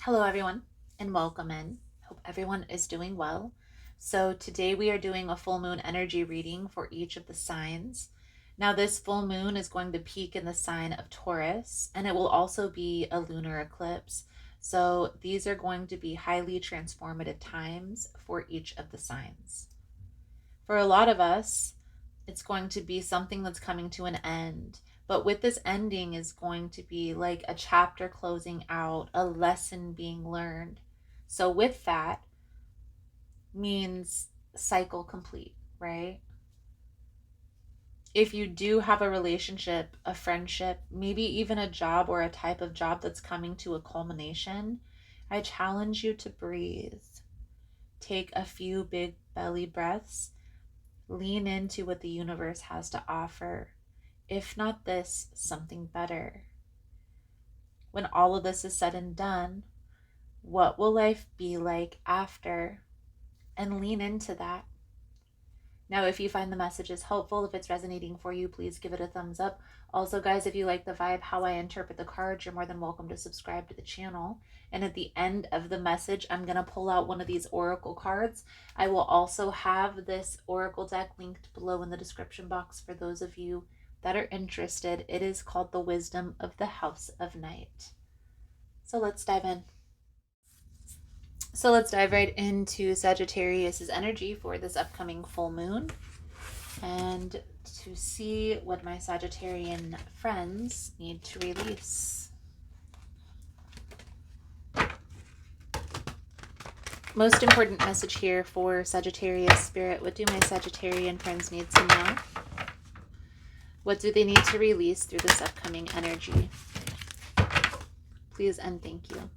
Hello, everyone, and welcome in. Hope everyone is doing well. So, today we are doing a full moon energy reading for each of the signs. Now, this full moon is going to peak in the sign of Taurus, and it will also be a lunar eclipse. So, these are going to be highly transformative times for each of the signs. For a lot of us, it's going to be something that's coming to an end. But with this ending is going to be like a chapter closing out, a lesson being learned. So with that means cycle complete, right? If you do have a relationship, a friendship, maybe even a job or a type of job that's coming to a culmination, I challenge you to breathe. Take a few big belly breaths. Lean into what the universe has to offer. If not this, something better. When all of this is said and done, what will life be like after? And lean into that. Now, if you find the messages helpful, if it's resonating for you, please give it a thumbs up. Also, guys, if you like the vibe, how I interpret the cards, you're more than welcome to subscribe to the channel. And at the end of the message, I'm going to pull out one of these oracle cards. I will also have this oracle deck linked below in the description box for those of you that are interested. It is called The Wisdom of the House of Night. So let's dive in. So let's dive right into Sagittarius's energy for this upcoming full moon. And to see what my Sagittarian friends need to release. Most important message here for Sagittarius spirit. What do my Sagittarian friends need to know? What do they need to release through this upcoming energy? Please and thank you.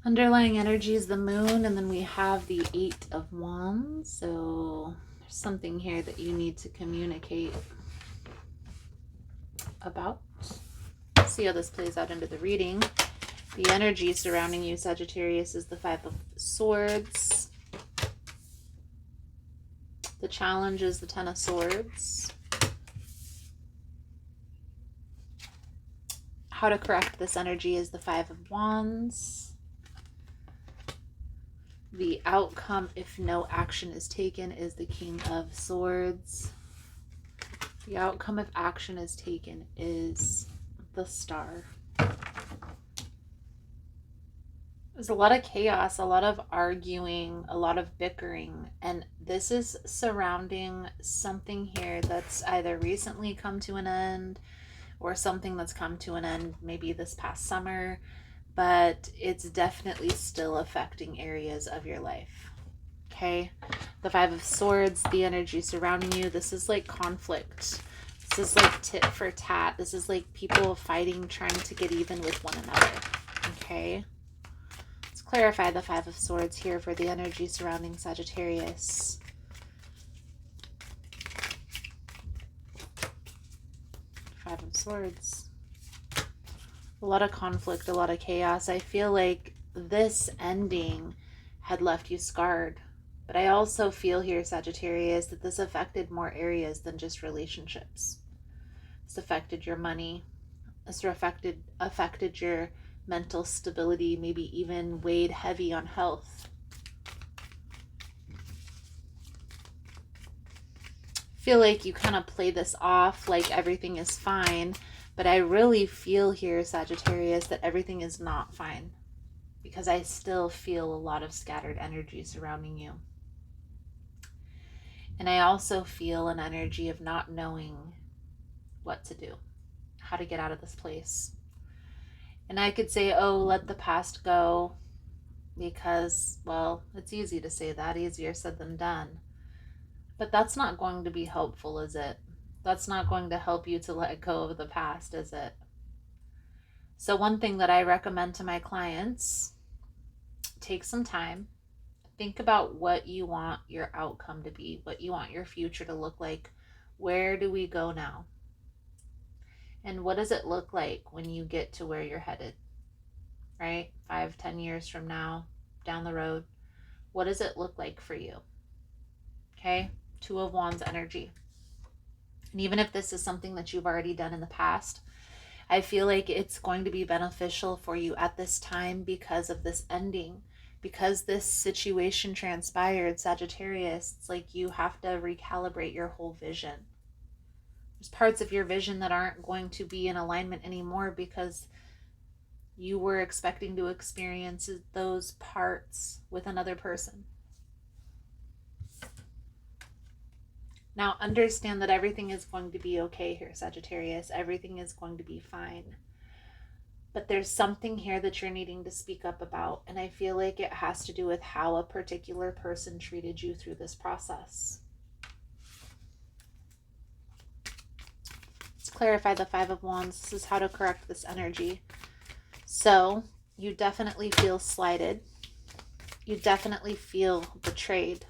Underlying energy is the moon, and then we have the Eight of Wands. So there's something here that you need to communicate about. See how this plays out into the reading. The energy surrounding you, Sagittarius, is the Five of Swords. The challenge is the Ten of Swords. How to correct this energy is the Five of Wands. The outcome, if no action is taken, is the King of Swords. The outcome if action is taken is the Star. There's a lot of chaos, a lot of arguing, a lot of bickering, and this is surrounding something here that's either recently come to an end or something that's come to an end maybe this past summer, but it's definitely still affecting areas of your life. Okay, the Five of Swords, the energy surrounding you, this is like conflict. This is like tit for tat. This is like people fighting, trying to get even with one another. Okay, let's clarify the Five of Swords here for the energy surrounding Sagittarius. Five of Swords. A lot of conflict, a lot of chaos. I feel like this ending had left you scarred. But I also feel here, Sagittarius, that this affected more areas than just relationships. This affected your money. This affected your mental stability, maybe even weighed heavy on health. Feel like you kind of play this off like everything is fine, but I really feel here, Sagittarius, that everything is not fine because I still feel a lot of scattered energy surrounding you. And I also feel an energy of not knowing what to do, how to get out of this place. And I could say, oh, let the past go because, well, it's easy to say that, easier said than done. But that's not going to be helpful, is it? That's not going to help you to let go of the past, is it? So one thing that I recommend to my clients, take some time, think about what you want your outcome to be, what you want your future to look like. Where do we go now? And what does it look like when you get to where you're headed, right? 5-10 years from now, down the road, what does it look like for you? Okay, Two of Wands energy. And even if this is something that you've already done in the past, I feel like it's going to be beneficial for you at this time because of this ending. Because this situation transpired, Sagittarius, it's like you have to recalibrate your whole vision. There's parts of your vision that aren't going to be in alignment anymore because you were expecting to experience those parts with another person. Now, understand that everything is going to be okay here, Sagittarius. Everything is going to be fine. But there's something here that you're needing to speak up about, and I feel like it has to do with how a particular person treated you through this process. Let's clarify the Five of Wands. This is how to correct this energy. So, you definitely feel slighted. You definitely feel betrayed,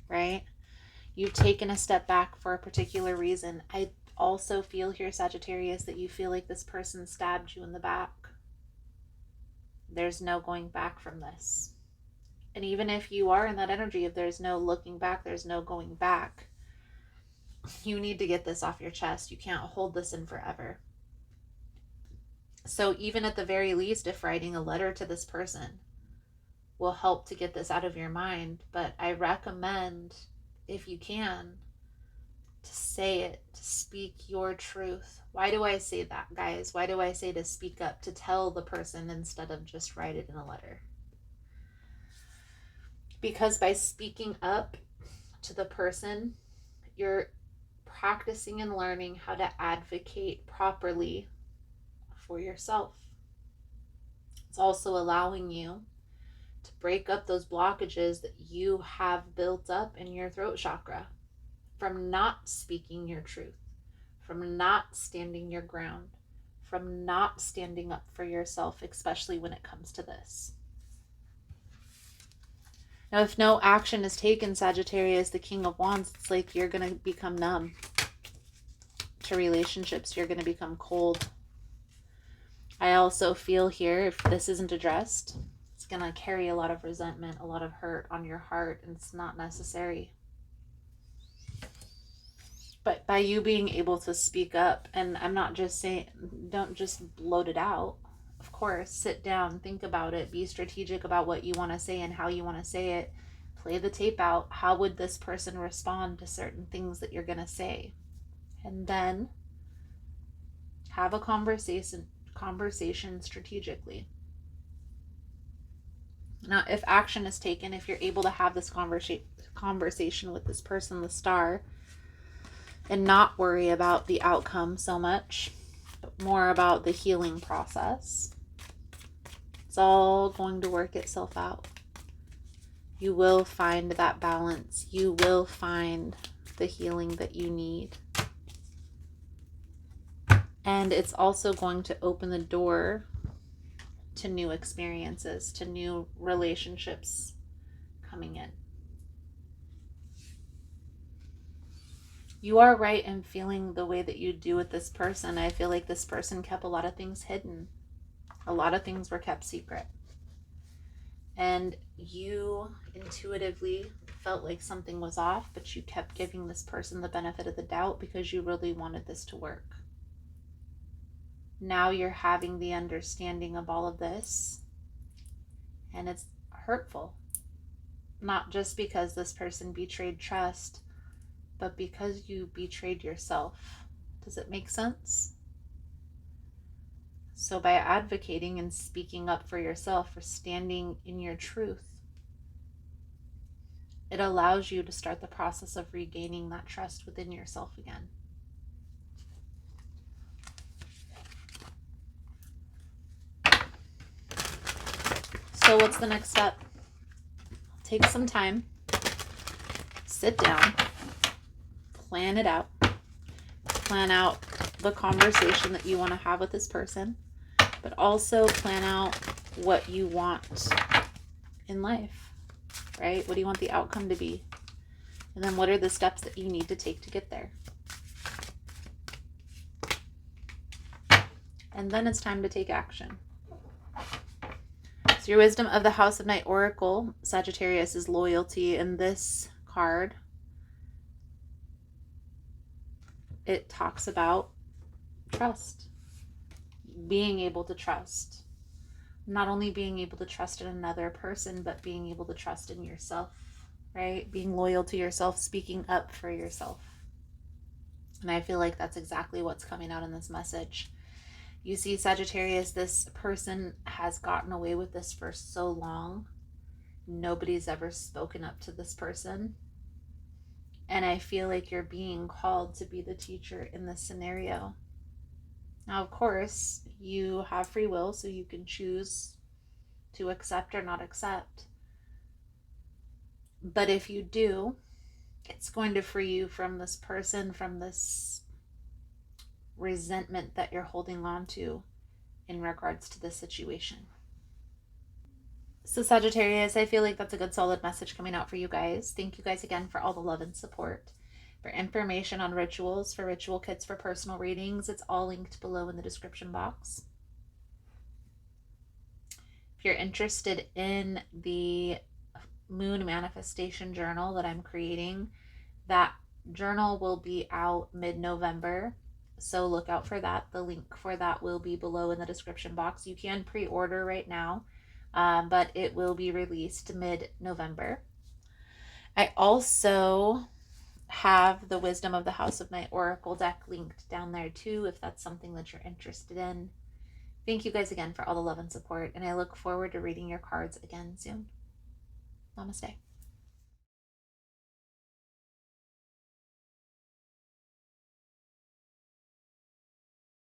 right? You've taken a step back for a particular reason. I also feel here, Sagittarius, that you feel like this person stabbed you in the back. There's no going back from this. And even if you are in that energy, if there's no looking back, there's no going back, you need to get this off your chest. You can't hold this in forever. So even at the very least, if writing a letter to this person will help to get this out of your mind, but I recommend, if you can, to say it, to speak your truth. Why do I say that, guys? Why do I say to speak up, to tell the person instead of just write it in a letter? Because by speaking up to the person, you're practicing and learning how to advocate properly for yourself. It's also allowing you to break up those blockages that you have built up in your throat chakra from not speaking your truth, from not standing your ground, from not standing up for yourself, especially when it comes to this. Now, if no action is taken, Sagittarius, the King of Wands, it's like you're going to become numb to relationships. You're going to become cold. I also feel here, if this isn't addressed, it's going to carry a lot of resentment, a lot of hurt on your heart, and it's not necessary. But by you being able to speak up, and I'm not just saying, don't just bloat it out. Of course, sit down, think about it, be strategic about what you want to say and how you want to say it. Play the tape out. How would this person respond to certain things that you're going to say? And then have a conversation strategically. Now, if action is taken, if you're able to have this conversation with this person, the star, and not worry about the outcome so much, but more about the healing process, it's all going to work itself out. You will find that balance. You will find the healing that you need. And it's also going to open the door to new experiences, to new relationships coming in. You are right in feeling the way that you do with this person. I feel like this person kept a lot of things hidden. A lot of things were kept secret. And you intuitively felt like something was off, but you kept giving this person the benefit of the doubt because you really wanted this to work. Now you're having the understanding of all of this, and it's hurtful. Not just because this person betrayed trust, but because you betrayed yourself. Does it make sense? So by advocating and speaking up for yourself, for standing in your truth, it allows you to start the process of regaining that trust within yourself again. So what's the next step? Take some time, sit down, plan it out. Plan out the conversation that you want to have with this person, but also plan out what you want in life, right? What do you want the outcome to be? And then what are the steps that you need to take to get there? And then it's time to take action. So your wisdom of the House of Night Oracle, Sagittarius, is loyalty. In this card, it talks about trust. Being able to trust. Not only being able to trust in another person, but being able to trust in yourself, right? Being loyal to yourself, speaking up for yourself. And I feel like that's exactly what's coming out in this message. You see, Sagittarius, this person has gotten away with this for so long. Nobody's ever spoken up to this person. And I feel like you're being called to be the teacher in this scenario. Now, of course, you have free will, so you can choose to accept or not accept. But if you do, it's going to free you from this person, from this resentment that you're holding on to in regards to this situation. So Sagittarius, I feel like that's a good solid message coming out for you guys. Thank you guys again for all the love and support. For information on rituals, for ritual kits, for personal readings, it's all linked below in the description box. If you're interested in the moon manifestation journal that I'm creating, that journal will be out mid-November, so look out for that. The link for that will be below in the description box. You can pre-order right now, but it will be released mid-November. I also have the Wisdom of the House of Night Oracle deck linked down there too, if that's something that you're interested in. Thank you guys again for all the love and support, and I look forward to reading your cards again soon. Namaste.